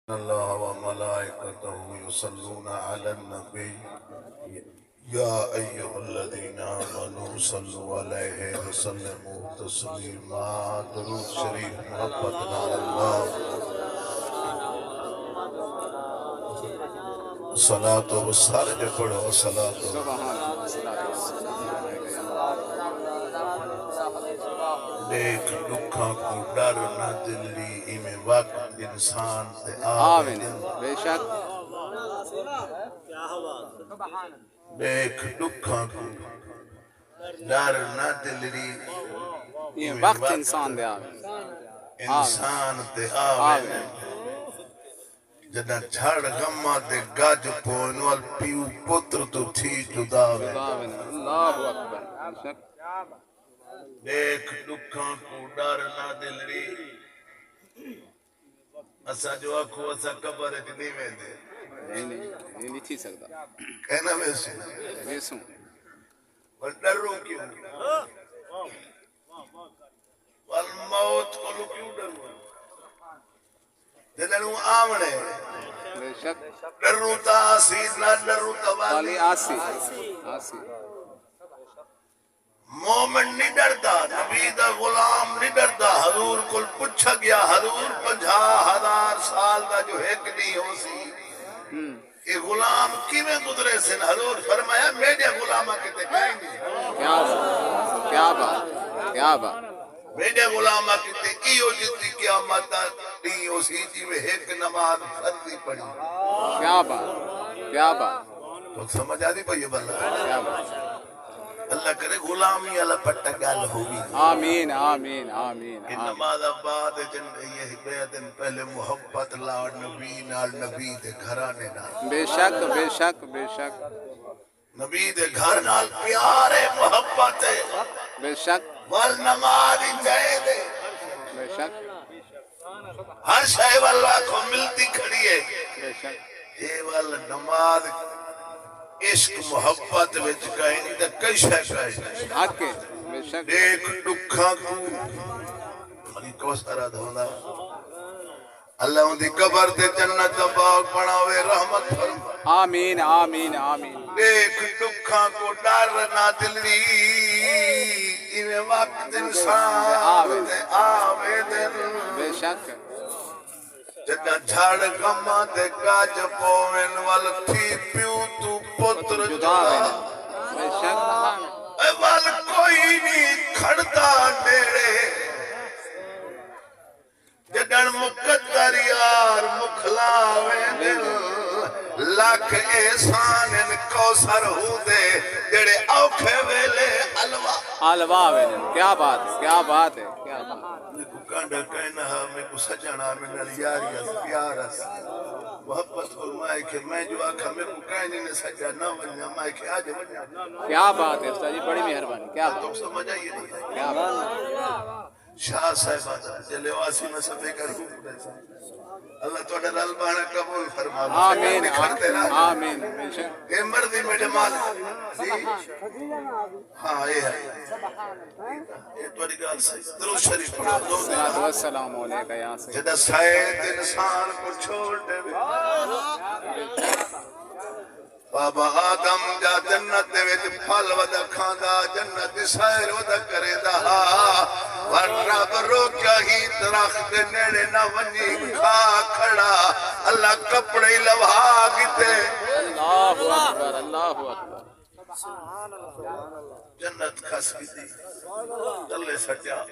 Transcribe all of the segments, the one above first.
الله وملائكته يصلون على النبي يا أيها الذين آمنوا صلوا عليه وسلموا تسليما درود شریف محبتنا اللہ صلاة و سارے پڑھو صلاة دیکھ لکھاں کو ڈر نہ دلی میں وقت انسان تے آمین بے شک دیکھ لکھاں کو ڈر نہ دلی یہ وقت انسان دے آمین انسان تے آمین جنہ جھڑ غمہ تے گاج پون وال پیو پتر تو تھی جداوے اللہ اکبر بے شک دیکھ لکھاں کو ڈر نہ دلی اسا جو آکھو اسا قبر نہیں میں دے نہیں تھی سکتا کہنا ویسے ویسوں پر ڈروں کیوں والموت کو لو کیوں ڈروں جنہوں آمنے بے شک ڈروں تا آسید نہ ڈروں تا والی آسی مومن نہیں ڈردا نبی دا غلام نہیں ڈردا حضور کو پوچھا گیا حضور 50,000 سال دا جو ایک نہیں ہو سی یہ غلام کیویں گزرے سن حضور فرمایا میرے غلامہ کتے کہیں گے کیا بات میرے غلامہ کتے ایو جتی قیامت نہیں ہو سی جی میں ایک نماز فرضی پڑھی کیا بات تو سمجھ آدھی پہ یہ بلا کیا بات اللہ کرے غلامی اللہ پٹا گال ہوگی آمین نماز آباد یہ بے دن پہلے محبت لاڑ نبی نال نبی دے گھرانے نال بے شک نبی دے گھر نال پیارے محبت ہے بے شک والنماز جائے دے بے شک ہر شاہ واللہ کو ملتی کھڑی ہے بے شک یہ والا نماز عشق محبت وچ کہیں نہیں تے کئی شے کہیں حق ہے بے شک دیکھ دکھاں کو خلی کوثر دھوندا اللہ ان دی قبر تے جنت باغ بناوے رحمت فرما آمین دیکھ دکھاں کو ڈر نہ دلی ایویں وقت انسان آوے دل بے شک جنہ جھاڑ غمہ دے گاج پوین وال تھی پیو تو پتر جداوے بے شک اے وال کوئی نہیں کھڑتا نیڑے جدن مقدر یار مکھلاوے دل لاکھ احسان ان کوثر ہو دے جڑے اوکھے ویلے الوا ویلے کیا بات ہے کانڈا کہنا ہے میں کو سجنا میں نل یاری اس پیار اس محبت فرمائے کہ میں جو آکھا میں کو کہنے نے سجا نہ ونیا میں کہ آج ونیا کیا بات ہے استاد جی بڑی مہربانی کیا تم سمجھ آئیے نہیں کیا بات شاہ صاحب جلے واسی میں سبے کر اللہ تو نے رلبانہ قبول فرما آمین بے شک اے مردی میرے مال ہاں یہ ہے یہ تو گال صحیح درود شریف پڑھو صلوات و سلام علیکہ یا سید جدہ سید انسان کو چھوڑ دے بابا آدم جا جنت دے ویج پھل ودا کھاندا جنت سیر ودا کرے دا ورنہ روکیا ہی درخت نیڑے نہ ونی کھا کھڑا اللہ کپڑے لوہا گتے اللہ اکبر جنت کھس گئی تلے سٹیا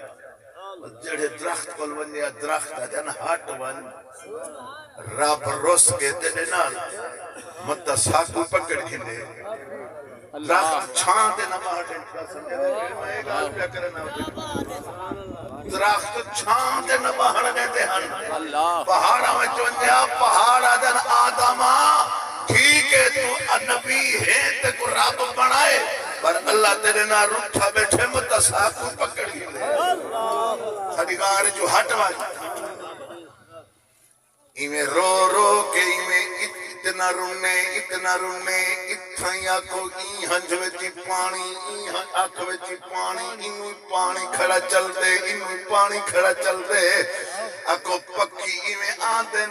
جڑے درخت کول ونیا درخت جن ہٹ ون رب روس کے تے نال مت ساکو پکڑ کھلے درخت چھان دے نہ ماٹن سمجھے میں گل پیا کرنا درخت چھان دے نہ باہر دے ہن پہاڑاں وچ ونیا پہاڑا دن آدما ٹھیک ہے تو نبی ہے تے کو رب بنائے پر اللہ تیرے نہ روٹھا بیٹھے مت ساکو پکڑ کھلے ساڈی گار جو ہٹ وج ایویں رو کے ایویں اتنا رونے اتھائیاں کو ای ہنج وچی پانی ای اکھ وچی پانی انو پانی کھڑا چل دے اکو پکی ایویں آندن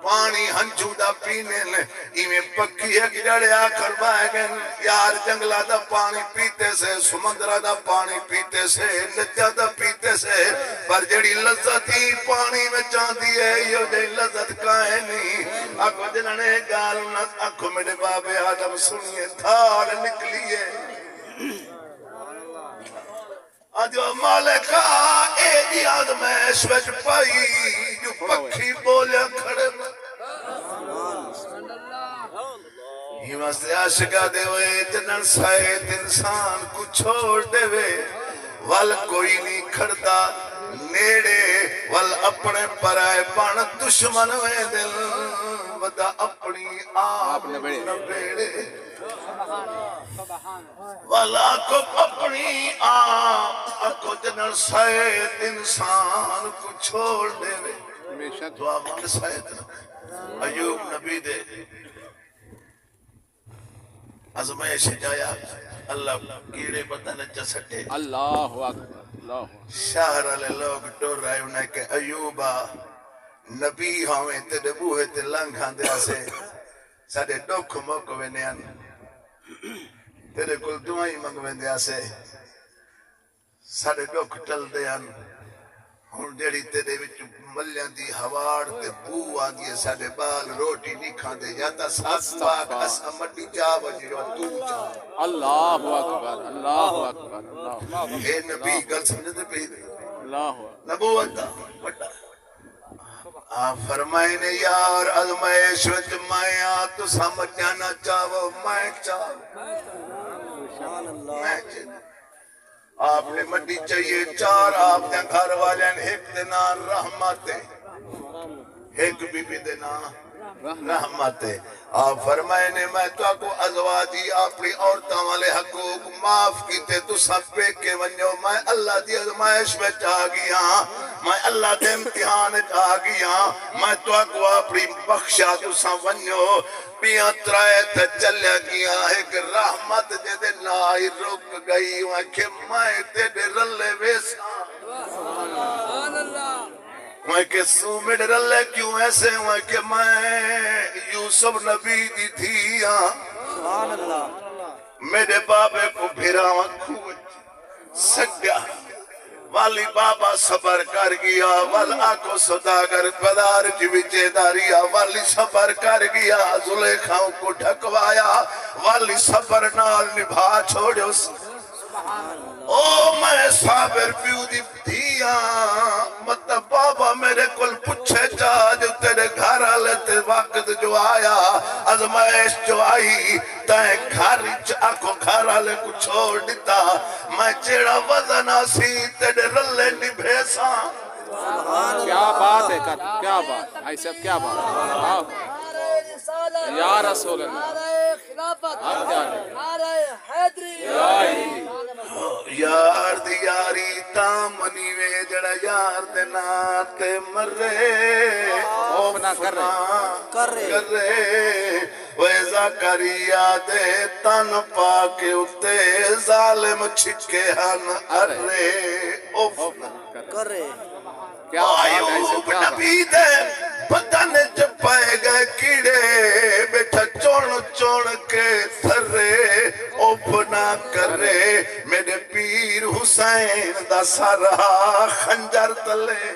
پانی ہنچو دا پینے لے ایویں پکی ہے کہ جڑے آکر بائے گئن یار جنگلہ دا پانی پیتے سے سمندرہ دا پانی پیتے سے نجہ دا پیتے سے پر جڑی لذت ہی پانی میں چاندی ہے یہ جڑی لذت کائے نہیں اکو جنہنے گال اکو میرے بابے آدم سنیے تھار نکلیے جو مالکہ اے جی آدمیش وچ پائی جو پکھی بولے کھڑے یہ مسئلہ عاشقہ دے وے جنن سائد انسان کو چھوڑ دے وے وال کوئی نہیں کھڑتا نیڑے وال اپنے پرائے پان دشمن وے دل ودا اپنی آپ نبیڑے والا کو اپنی آنکھ جنر سائد انسان کو چھوڑ دے وے دعا مانگ سائد ایوب نبی دے ازمائش جایا اللہ کیڑے بدن چسٹے اللہ اکبر اللہ شہر علی لوگ ٹور رہے انہیں کہ ایوبا نبی ہوئے تیرے بوہے تے لنگھاں دیا سے ساڑے ڈوکھ موکوے نیان تیرے کل دعائیں منگویں دیا سے ساڑے ڈوکھ ٹل دیان ہون جڑی تیرے وچ ملیاں دی ہوار تے بو آگئے ساڑے بال روٹی نہیں کھان دے یا تا ساتھ پاک اسا مٹی چاہ بجی جو تو چاہ اللہ اکبر اللہ اکبر اے نبی گل سمجھتے پہ اللہ نبوت بڑا آپ فرمائے نے یار ازمائش وچ مایا تو سمجھ جانا چاہو میں چاہو میں چاہو آپ نے مڈی چاہیے چار آپ نے گھر والین ایک دینا رحمت ایک بی بی دینا رحمت آپ فرمائے نے میں تو کو ازواجی اپنی عورتوں والے حقوق معاف کیتے تو سب پہ کے ونجو میں اللہ دی ازمائش میں چاہ گیا میں اللہ دے امتحان چاہ گیا میں تو کو اپنی بخشا تو سب ونجو بیاں ترائے تھے چلیا گیا ایک رحمت دے دے نائی رک گئی کہ میں تیرے رلے ویسا میں کہ سو میرے رلے کیوں ایسے میں کہ میں یوسف نبی دی تھی میرے بابے کو بھیرا کھوچ سگیا والی بابا صبر کر گیا والا کو صداگر پدار جویچے داریا والی صبر کر گیا زلیخاؤں کو ڈھکوایا والی صبر نال نبھا چھوڑے اس او میں صابر پیو دی دیا مطلب بابا میرے کل پچھے چاہ جو تیرے گھر آلتے وقت جو آیا ازمائش جو آئی تائیں گھر آلے کو چھوڑ دیتا میں چیڑا وزن آسی تیرے رلے نبھیسا کیا بات ہے کیا بات آئی سب کیا بات یا رسول اللہ یار دی یاری تامنی وے جڑا یار دے ناتے مرے خوف نہ کر رہے ویزا کریا دے تن پاکے اتے ظالم چھکے ہن ارے اوف کر رہے کیا ایوب نبی دے بدن چپائے گئے کیڑے بیٹھا چون کے تھرے اوپ نہ کرے میرے پیر حسین دا سارا خنجر تلے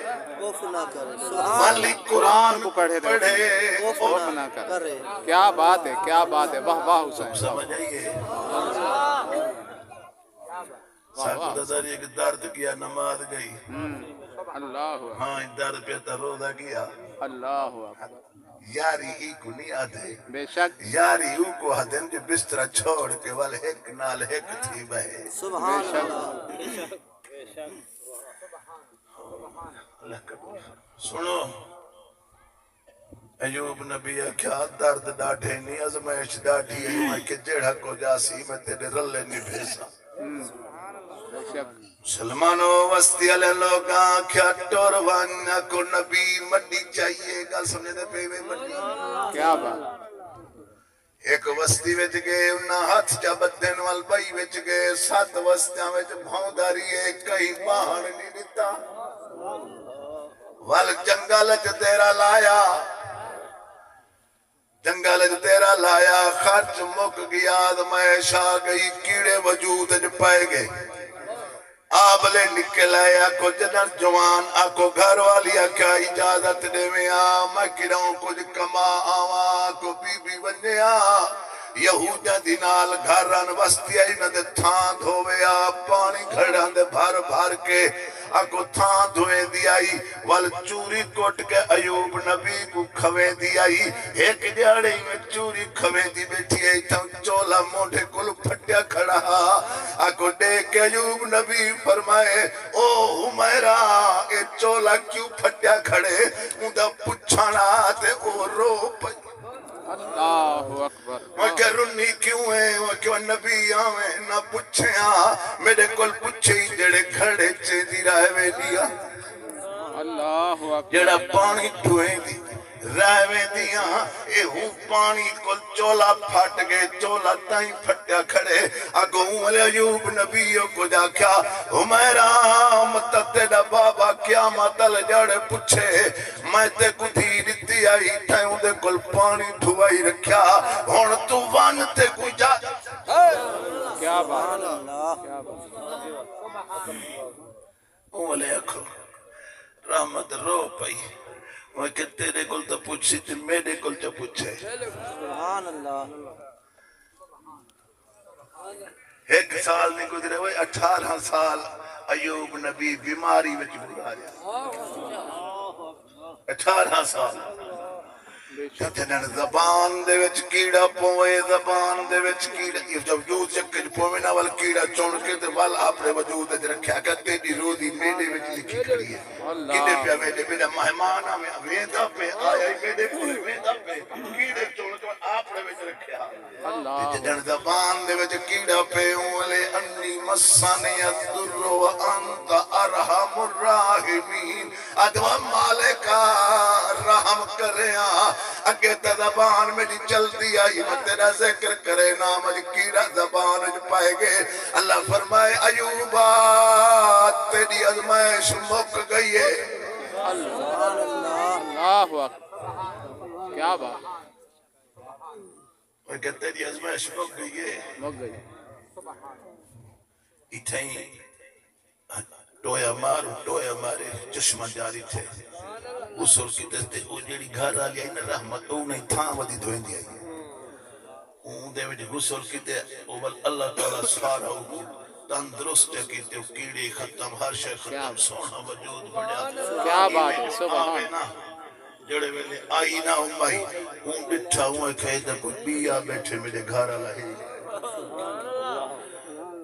مالی قرآن پڑھے خوف نہ کر کیا بات ہے واہ واہ حسین سمجھ آئیے ساتھ نظر ایک درد کیا نماز گئی اللہ ہاں درد پیتا روزہ کیا اللہ یاری ہی کو نہیں آدھے بے شک یاری ہی کو آدھیں جو بسترہ چھوڑ کے والے ایک نال ایک تھی بہے سبحان اللہ اللہ قبول سنو ایوب نبی کیا درد ڈاڑھے نہیں ازمائش ڈاڑھی ہے میں کہ جڑا کو جاسی میں تیرے رلے نہیں بھیسا سلمانو وستی علیہ لوگاں کیا ٹور وانیا کو نبی مڈی چاہیے گل سمجھے دے پہ مڈی کیا بات ایک وستی وچ گئے انہاں ہاتھ جا بدن وال بائی وچ گئے سات وستیاں وچ بھاؤں داری ہے کہیں باہر نہیں دیتا ول جنگل چ تیرا لایا جنگل چ تیرا لایا خرچ مک گیا آزمائش آ گئی کیڑے وجود چ پائے گئے آبلے نکل آئے آکو جنر جوان آکو گھر والی آکھا اجازت دے میں میں کڑاؤں کچھ کما آواں آکو بی بی بننے یہودہ دینال گھران وستی آئی نہ دے تھان دھوے پانی گھڑان دے بھر بھر کے آکو تھان دھوے دی آئی وال چوری کوٹ کے ایوب نبی کو کھوے دی آئی ایک جاڑے میں چوری کھوے دی بیٹھی آئی تھا چولا موڑے کل پھٹیا کھڑا آکو دیکھ ایوب نبی فرمائے او ہمیرا اے چولا کیوں پھٹیا کھڑے اندھا پچھانا تے او رو پئی اللہ اکبر میں کہ رنی کیوں ہے میں کہ نبی آویں نہ پچھے میرے کل پچھے ہی جڑے کھڑے چے دی رائے دیا اللہ اکبر جڑا پانی ٹھوئے دی رائے دیا اے ہوں پانی کل چولا پھٹ گئے چولا تائیں پھٹیا کھڑے اگو علی ایوب نبیوں کو جا کیا ہمیرا متت تیرا بابا کیا مطل جڑے پچھے میں تے کو دھی رتی آئی تھائیوں دے کل پانی ٹھوائی رکھیا ہون تو وان تے کو جا کیا بات کیا بات علی اکھو رحمت رو پئی وہ کہ تیرے کل تو پوچھی تھی میرے کل تو پوچھے سبحان اللہ ایک سال نہیں گزرے ہوئے 18 سال ایوب نبی بیماری وچ گزاریا 18 سال جنن زبان دے وچ کیڑا پوے زبان دے وچ کیڑا جب جو چکر پوے نہ ول کیڑا چون کے تے ول اپنے وجود وچ رکھیا کرتے دی روزی میرے وچ لکھی کھڑی ہے کتے پیا میرے مہمان آویں ویندا پہ آیا میرے کول ویندا پہ کیڑے چون کے اپنے وچ رکھیا اللہ جنن زبان دے وچ کیڑا پے اولے انی مسانی الضر وانت ارحم الراحمین ادوا مالکا رحم کریا اگے تا زبان میری چل دی آئی میں تیرا ذکر کرے نام کیڑا زبان پائے گے اللہ فرمائے ایوبا تیری ازمائش مک گئی ہے اللہ اکبر کیا بات میں کہ تیری ازمائش مک گئی ہے مک گئی اتھائیں ٹویا مارے چشمہ جاری تھے غسل کی دستے او جیڑی گھر آلی آئی نا رحمت او نہیں تھا ودی دھوئیں دی آئی اون دے ویڈی غسل کی دے او بل اللہ تعالیٰ سارا او تندرست کی تے کیڑی ختم ہر شے ختم سونا وجود بڑھا کیا بات ہے سبحان جڑے ویلے آئی نا امائی اون بٹھا ہوں کہے دا کوئی بیا بیٹھے میرے گھر آلا ہی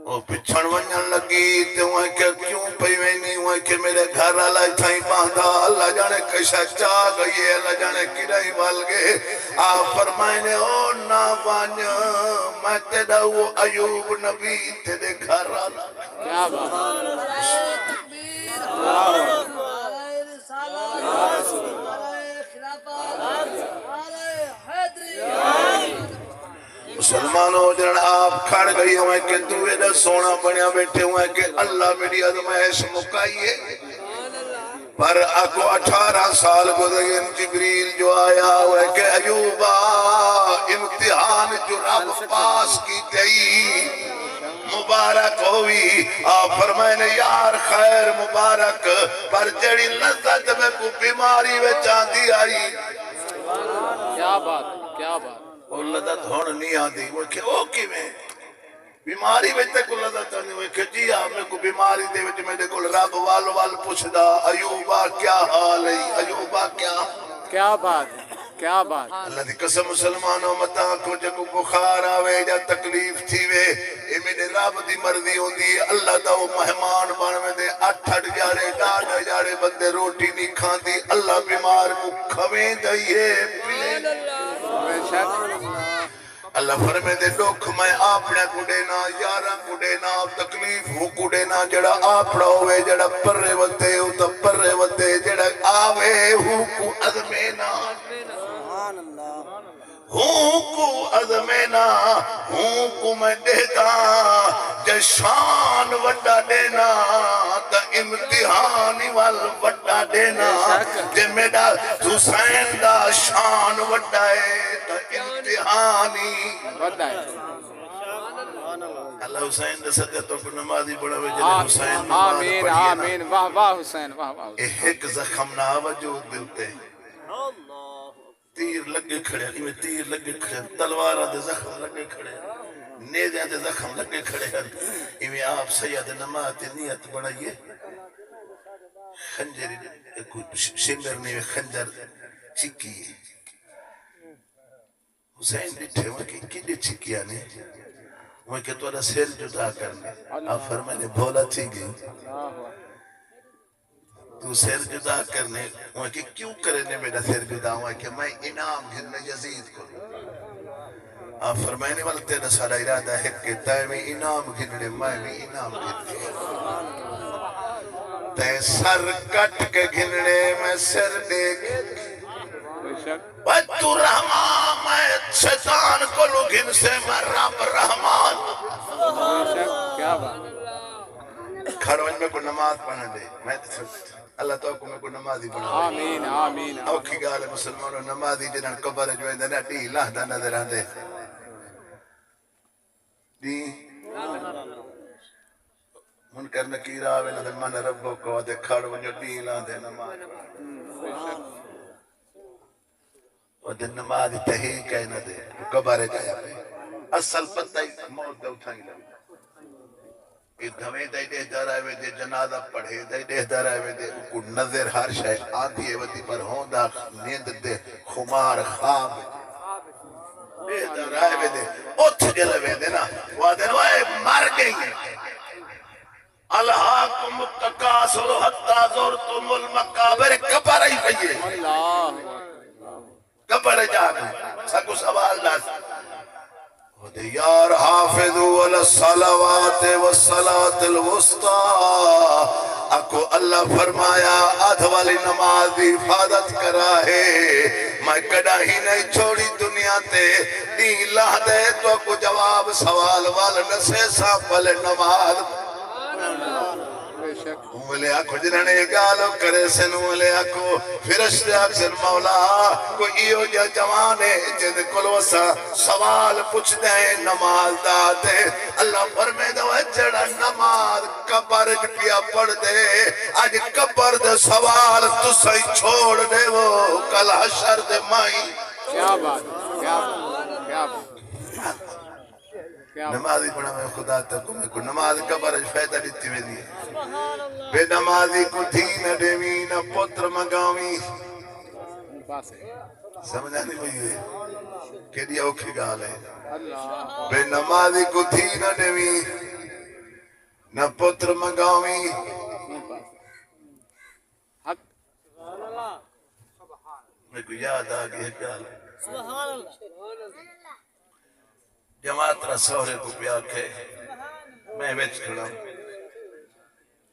وہ پچھڑ ونجن لگی تے وہاں کہ کیوں پیوے نہیں وہاں کہ میرے گھر اللہ تھائیں باندھا اللہ جانے کشا چاہ گئی اللہ جانے کڑائی وال گئے آپ فرمائنے او نا وانج میں تیرا وہ ایوب نبی تیرے گھر اللہ کیا بات مسلمانوں جنہاں آپ کھڑ گئی ہوئے کہ تو ایڈا سونا بنیا بیٹھے ہوئے کہ اللہ میری ازمائش مکائیے پر آکو 18 سال گزرے جبریل جو آیا ہوئے کہ ایوبا امتحان جو رب پاس کی تئی مبارک ہوئی آپ فرمائنے یار خیر مبارک پر جڑی لذت میں کو بیماری میں چاندی آئی کیا بات کیا بات وہ لذت ہون نہیں آدھی وہ کہ او کی میں بیماری میں تے کو لذت نہیں ہوئے کہ جی آپ میں کو بیماری دے وچ میرے کو رب وال پوچھ دا ایوبا کیا حال ہے ایوبا کیا بات کیا بات اللہ دی قسم مسلمانوں متا کو جب بخار آوے یا تکلیف تھی وے اے میرے رب دی مرضی ہوندی ہے اللہ دا وہ مہمان بنوے دے 8 جاڑے 9 جاڑے بندے روٹی نہیں کھاندی اللہ بیمار کو کھویں دئیے اللہ فرمے دے دکھ میں آپنے کو دینا یارہ کو دینا تکلیف ہوں کو دینا جڑا آپڑا ہوئے جڑا پرے وتے ہو تا پرے وتے جڑا آوے ہوں کو عظمینا ہوں کو عظمینا ہوں کو میں دیتا جشان وڈا دینا تا امتحان وال وڈا دینا تے میرا حسین دا شان وڈا ہے تا امتحانی وڈا ہے اللہ حسین دے صدقے تو کو نمازی بڑا وے جلے حسین نماز آمین پڑھیے نا آمین واہ واہ حسین واہ واہ ایک زخم نہ وجود دلتے تیر لگے کھڑے میں تیر لگے کھڑے تلوار دے زخم لگے کھڑے نیزے دے زخم لگے کھڑے میں آپ سید نماز تے نیت بڑھائیے خنجر شمر نے خنجر چکی حسین ڈٹھے وہ کی چکیا نے وہ کہ تو سر جدا کرنے آپ فرمائے نے بھولا تھی گئی تو سر جدا کرنے وہ کہ کیوں کرنے میرا سر جدا ہوا کہ میں انعام گھرنے یزید کو آپ فرمائنے والا تیرا سارا ارادہ ہے کہ تائے میں انعام گھرنے میں بھی انعام گھرنے تے سر کٹ کے گھرنے میں سر دیکھ تو رحمان میں شیطان کو لو گھن سے میں رب رحمان کیا بات کھڑوج میں کو نماز پڑھنے دے میں اللہ تو کو میں کو نمازی پڑھنے آمین آمین اوکھی گال مسلمانوں نمازی جنہاں قبر جو ہے دنیا ڈی اللہ دا نظر آن دے ڈی منکر نکیر آوے نظر من ربو کو دے کھڑوج جو ڈی اللہ دے نماز وہ دن نماز تحیق ہے نہ دے قبر جایا پہ اصل پتہ ہی موت دے اٹھائیں لگا یہ دھویں دے دے دارائے میں دے جنازہ پڑھے دے دے دارائے میں دے کو نظر ہر شاید آدھی ہے ودی پر ہوندہ نیند دے خمار خواب دے دارائے میں دے اتھ جلے میں دے نا وہ دے وہ مر گئی الہاکم التکاسر حتی زورتم المقابر قبر ہی پہیے اللہ قبر جانا سکو سوال نہ یار حافظوا علی الصلوات والصلاة الوسطى اکو اللہ فرمایا آدھ والی نماز دی حفاظت کرا ہے میں کڑا ہی نہیں چھوڑی دنیا تے دین لاہ دے تو کو جواب سوال والن سے ساپ والے نماز مولے آکو جنہنے گالو کرے سن مولے آکو فرشتے اکثر مولا کو ایو جا جوانے جن کلوسا سوال پوچھ دیں نماز داتے اللہ فرمے دو جڑا نماز قبر پیا پڑھ دے آج قبر دے سوال تو سہی چھوڑ دے وہ کل حشر دے مائی کیا بات کیا بات کیا بات نمازی پڑھا میں خدا تک میں کو نماز قبر فیدہ دیتی میں دی بے نمازی کو دین دیوین پتر مگاوی سمجھا نہیں بھئی ہے کہ دیا اوکھی گال ہے بے نمازی کو دین دیوین نہ پتر مگاوی میں کو یاد آگئی ہے گال جماعت را سورے کو پیار کے میں ویچ کھڑا ہوں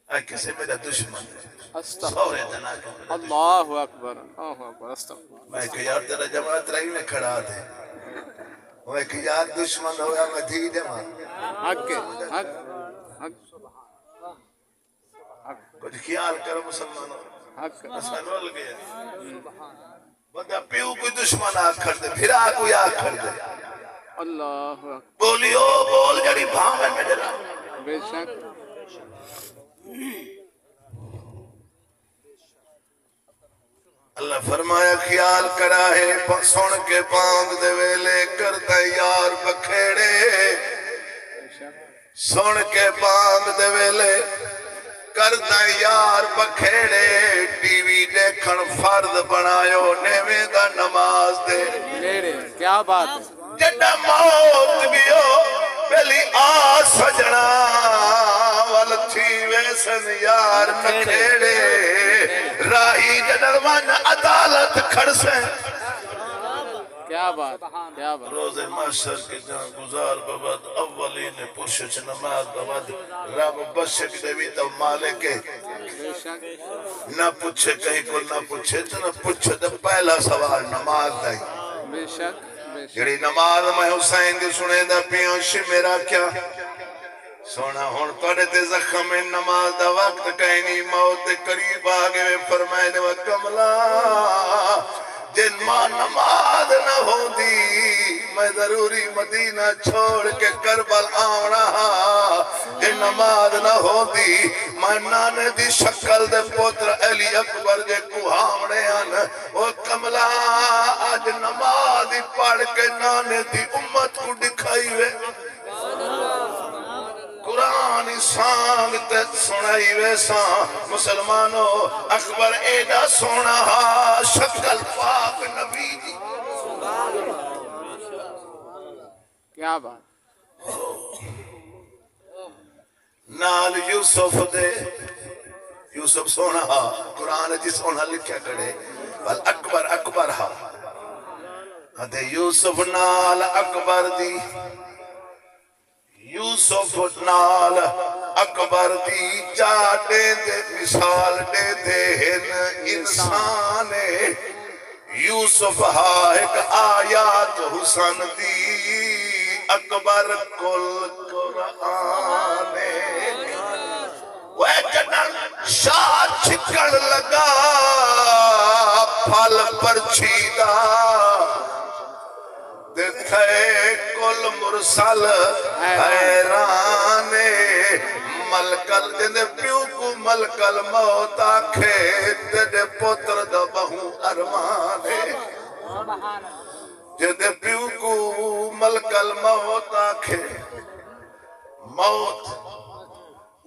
اے کسے میرا دشمن سورے جنا کر اللہ اکبر اللہ اکبر استغفر میں کہ یار تیرا جماعت رہی میں کھڑا دے میں کہ یار دشمن ہویا میں دھی دے ماں حق کے حق حق کچھ خیال کرو مسلمانوں حق اسمہ رول گیا بندہ پیو کوئی دشمن آگ کھڑ دے پھر آگ کوئی آگ کھڑ دے اللہ اکبر بولیو بول جڑی بھاوے میں دے رہا بے شک اللہ فرمایا خیال کرا ہے سن کے پانگ دے ویلے کرتا یار بکھیڑے سن کے پانگ دے ویلے کرتا یار بکھیڑے ٹی وی دیکھن فرد بنایو نیویں دا نماز دے میرے کیا بات ہے جڑا موت بیو پہلی آس سجنا والتھی ویسن یار نکھیڑے راہی جڑر من عدالت کھڑ سے کیا بات کیا بات روز محشر کے جان گزار بابد اولین پرشچ نماز بابد رب بشک دیوی تو مالک بے شک نہ پوچھے کہیں کو نہ پوچھے تو نہ پوچھے تو پہلا سوال نماز دائی بے شک بے شک جڑی نماز میں حسین دی سنے دا پیانش میرا کیا سونا ہون توڑے تے زخم نماز دا وقت کہیں نہیں موت دے قریب آگے میں فرمائے نے وکملا جن ماں نماز نہ ہو دی میں ضروری مدینہ چھوڑ کے کربل آونا جن نماز نہ ہو دی میں نانے دی شکل دے پوتر علی اکبر جے کوہامنے آن وکملا آج نماز پڑھ کے نانے دی امت کو دکھائی ہوئے قرآن سانگ تے سنائی ویسا مسلمانوں اکبر ایڈا سونا شکل پاک نبی دی کیا بات نال یوسف دے یوسف سونا قرآن جی سونا لکھیا کرے بل اکبر اکبر دے یوسف نال اکبر دی یوسف نال اکبر دی چاٹے دے مثال دے دہن انسان یوسف ایک آیات حسن دی اکبر کل قرآن وہ جنن شاہ چھکڑ لگا پھل پر چھیدہ دیکھے کل مرسل حیران ملکل جن پیو کو ملکل موت آکھے تیرے پتر دا بہو ارمان جن پیو کو ملکل موت آکھے موت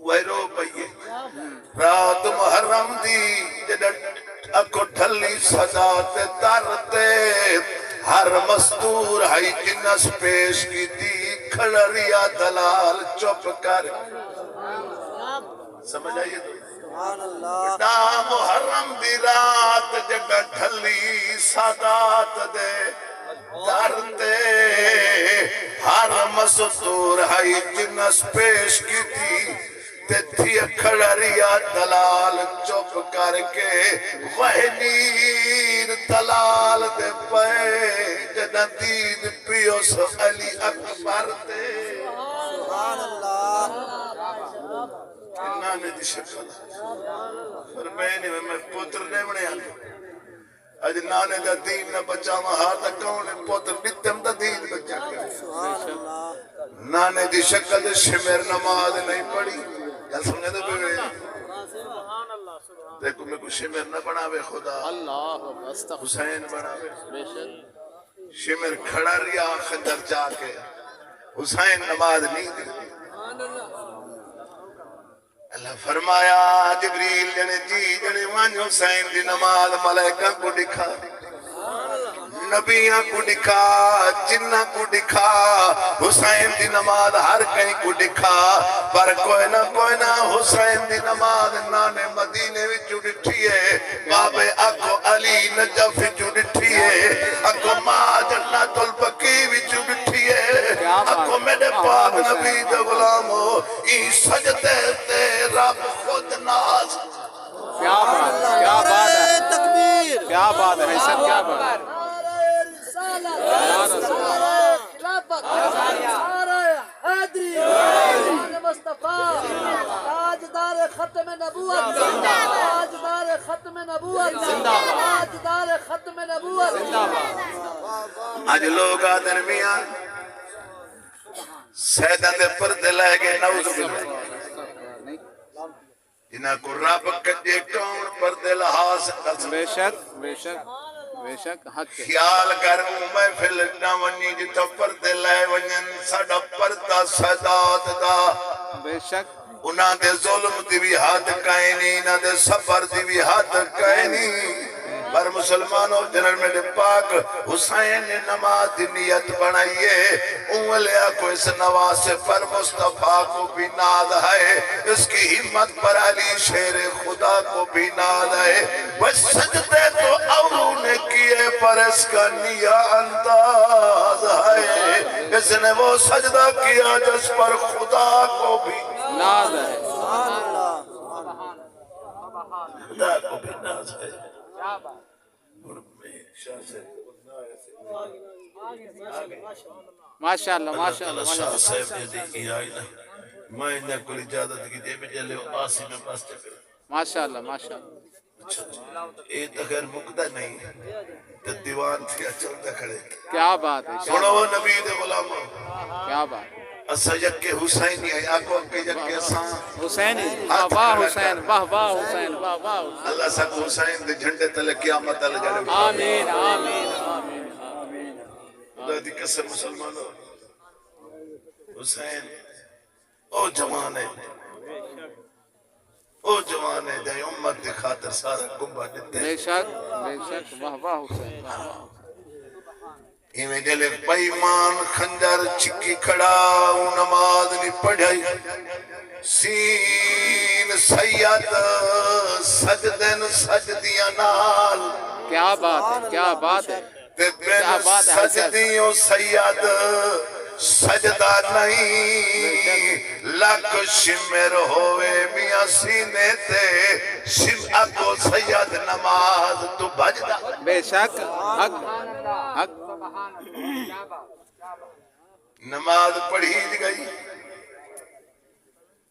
ویرو پئیے رات محرم دی جن اکو ڈھلی صدا تے ترتے ہر مستور ہائی جنس پیش کی دی کھڑریا دلال چپ کر سمجھ آئیے تو نا محرم دی رات جگہ ڈھلی سادات دے درتے ہر مستور ہائی جنس پیش کی دی تھی کھڑریا دلال چپ کر کے وحنیر دلال دے پے جدید پیوس علی اکبر دے سبحان اللہ انہاں نے دی شکل فرمائنے میں پتر نے بنے آنے اج نانے دا دین نہ بچا وہاں تک کونے پتر نتم دا دین بچا کرے نانے دی شکل شمر نماز نہیں پڑھی گل سمجھے تو بھی دیکھو میں کو شمر نہ بناوے خدا حسین بناوے شمر کھڑا ریا خندر جا کے حسین نماز نہیں دی اللہ فرمایا جبریل جنے جنے وان حسین دی نماز ملائکہ کو دکھا نبیاں کو دکھا جنہ کو دکھا حسین دی نماز ہر کہیں کو دکھا پر کوئی نہ حسین دی نماز نانے مدینے وچ ڈٹھی ہے بابے اکو علی نجف وچ ڈٹھی ہے اکو ماں جنت البقیع وچ ڈٹھی ہے اکو میرے پاک نبی دے غلامو ای سجدے تے رب خود ناز کیا بات ہے تکبیر کیا بات ہے سب کیا بات ہے تاجدار ختم نبوت تاجدار ختم نبوت تاجدار ختم نبوت آج لوگ درمیان سیدن دے پردے لے گئے نعوذ باللہ جنہاں کو رب کجے کون پردے لحاظ بے شک بے شک بے شک حق خیال کر محفل نہ ونی جتو پردے لے ونن ساڈا پردہ سادات دا بے شک انہاں دے ظلم دی بھی حد کہیں نہیں انہاں دے سفر دی بھی حد کہیں نہیں پر مسلمانوں جنرل میرے پاک حسین نے نماز دی نیت بنائیے اولیا کو اس نواز پر مصطفیٰ کو بھی ناد ہے اس کی ہمت پر علی شیر خدا کو بھی ناد ہے وہ سجدے تو اولو نے کیے پر اس کا نیا انداز ہے اس نے وہ سجدہ کیا جس پر خدا کو بھی ناز ہے خدا کو بھی ناز ہے ماشاءاللہ ماشاءاللہ اللہ صاحب نے دی آئی نا میں انہیں کوئی اجازت کی دے بھی جلے آسی میں بس چکر ماشاءاللہ ماشاءاللہ اے تو خیر مقدہ نہیں تو دیوان تھی چلتا کھڑے کیا بات ہے سنو وہ نبی دے غلاموں کیا بات ہے اسا یکے حسینی ہے آگو اکے یکے اساں حسینی واہ واہ حسین واہ واہ حسین واہ واہ حسین اللہ سب حسین دے جھنڈے تلے قیامت اللہ جڑے آمین آمین آمین آمین خدا دی قسم مسلمانوں حسین او جوان ہے جائے امت دی خاطر سارا گمبا دیتے بے شک واہ واہ حسین واہ واہ ایمیں جلے پیمان خنجر چکی کھڑا نماز نہیں پڑھائی سین سید سجدن سجدیاں نال کیا بات ہے کیا بات ہے تے بین سجدیوں سید سجدہ نہیں لک شمر ہوئے میاں سینے تے شمع کو سید نماز تو بجدہ بے شک حق حق نماز پڑھی گئی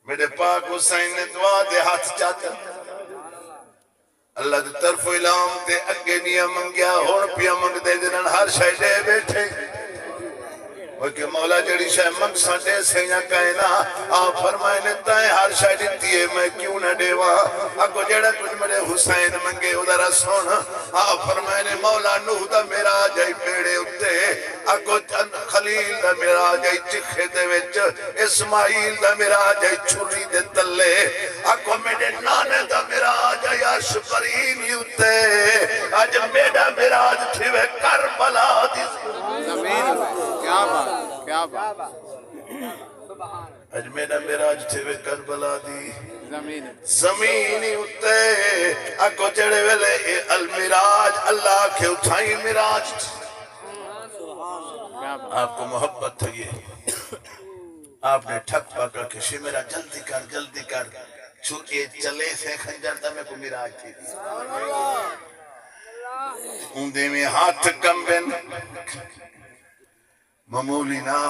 میرے پاک حسین نے دعا دے ہاتھ چاہتا اللہ دی طرف علام تے اگے نیا منگیا ہون پیا منگ دے جنن ہر شے دے بیٹھے کہ مولا جڑی شے منگ ساڈے سیاں کہنا آپ فرمائے نے تائیں ہر شے دتی ہے میں کیوں نہ دیواں اگو جڑا کچھ میرے حسین منگے ادھر سن آپ فرمائے نے مولا نوح دا معراج ائی بیڑے اتے اگو خلیل دا معراج ائی چکھے دے وچ اسماعیل دا معراج ائی چھری دے تلے اگو میرے نانے دا معراج ائی عرش پرین اتے اج میرا معراج تھوے کربلا دی زمین کیا بات کیا بات اج میرا معراج تھوے کربلا دی زمینی اتے اگو جڑے ویلے المراج اللہ کے اٹھائی مراج آپ کو محبت تھا یہ آپ نے ٹھک پکڑ کے میرا جلدی کر چونکہ چلے سے خنجر تھا میں کو مراج تھی اوندے میں ہاتھ کمبن معمولی نا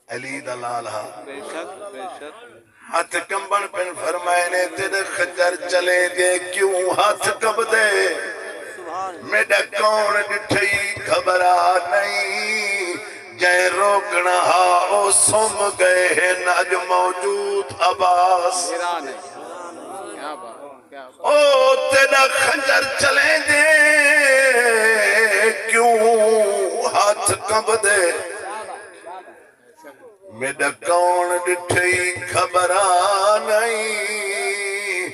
علی دلال بے شک ہاتھ کمبن پن فرمائے نے تیرے خنجر چلے دے کیوں ہاتھ کب دے میڈا کون ڈٹھئی خبرا نہیں جائے روکنا او سم گئے ہیں ناج موجود عباس ایران ہے کیا بات او تیرا خنجر چلے دے کیوں ہاتھ کب دے میڈا کون ڈٹھئی خبرا نہیں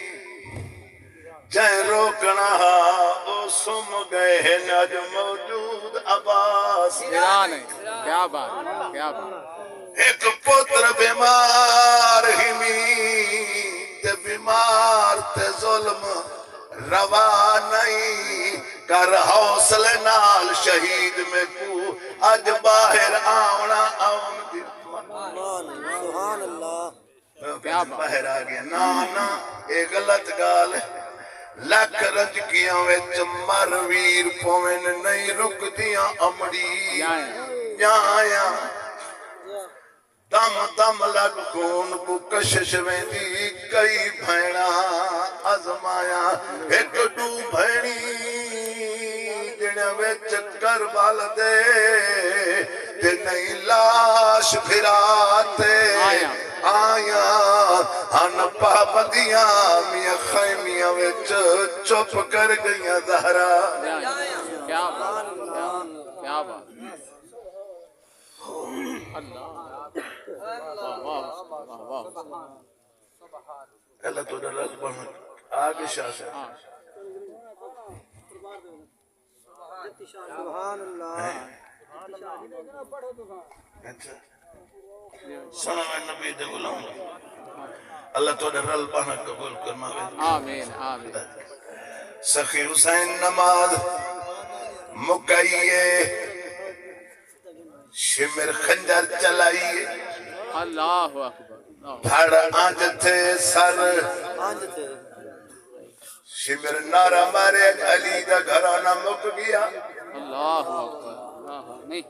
جائے روکنا او سم گئے ہیں ناج موجود عباس ایران ہے کیا بات ایک پتر بیمار ہی تے بیمار تے ظلم روا نہیں کر حوصل نال شہید میں کو اج باہر آونا آون دی سبحان اللہ باہر آ گیا نا اے غلط گال لکھ رج کیاں وچ مر ویر پوین نہیں رک دیاں امڑی جایا دم لگ کون کو کشش ویندی کئی بھیڑا ازمایا ایک ڈو بھیڑی جنہ وچ کربال دے تے نہیں لاش پھراتے آیا ہن پابندیاں میاں خیمیاں وچ چپ کر گئیاں زہرا کیا بات اللہ اللہ تو ڈر بہن آگے شاہ سے سبحان اللہ سنو میں نبی دے غلام اللہ تو ڈر بہن قبول کرنا آمین آمین سخی حسین نماز مکائیے شمر خنجر چلائیے اللہ اکبر دھڑ آنج تھے سر شمر نارا مارے علی دا گھرانہ مک گیا اللہ اکبر نہیں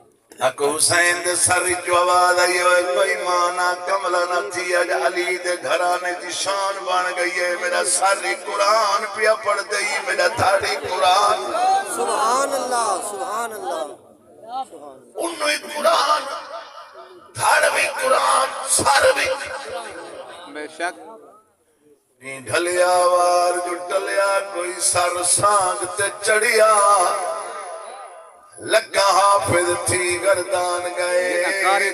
حق حسین دے سر جو آواز آئی ہے کوئی مانا کملہ نہ تھی اج علی دے گھرانے دی شان بن گئی ہے میرا ساری قرآن پیا پڑھ دئی میرا تھاڑی قرآن سبحان اللہ سبحان اللہ انہوں ہی قرآن دھاڑوی قرآن ساروی بے شک نہیں ڈھلیا وار جو ڈھلیا کوئی سر سانگ تے چڑھیا لگا حافظ تھی گردان گئے نکاری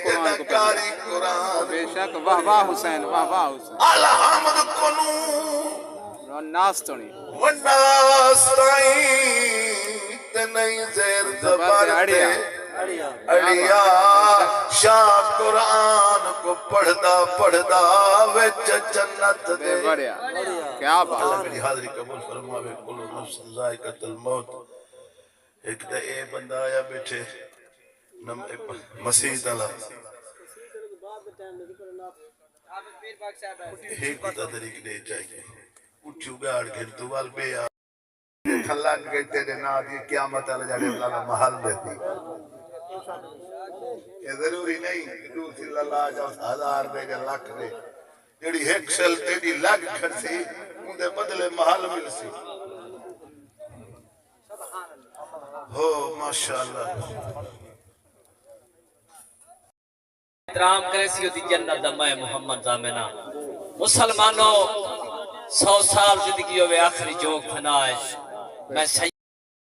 قرآن بے شک واہ واہ حسین واہ واہ حسین الحمد کنو ناس تو نہیں وناس تائیں تے نہیں زیر زبر دے اڑیا شاہ قرآن کو پڑھدا پڑھدا وچ جنت دے بڑھیا کیا بات اللہ میری حاضری قبول فرماوے کل نفس ذائقۃ الموت ایک دے اے بندہ آیا بیٹھے مسیح تعالی ایک تدریک دے چاہیے اٹھو گاڑ کے دوال پہ آ کھلان گئی تیرے ناد یہ قیامت اللہ جاڑے اللہ کا محل دیتی یہ ضروری نہیں دو سی اللہ جاؤ ہزار دے جا لاکھ دے جڑی ایک سل تیری لگ کھڑ سی اندے بدلے محل مل سی ہو ماشاءاللہ احترام کرے سی ہوتی جنت دا میں محمد زامنہ مسلمانوں 100 سال زندگی ہوئے آخری جوگ فنائش میں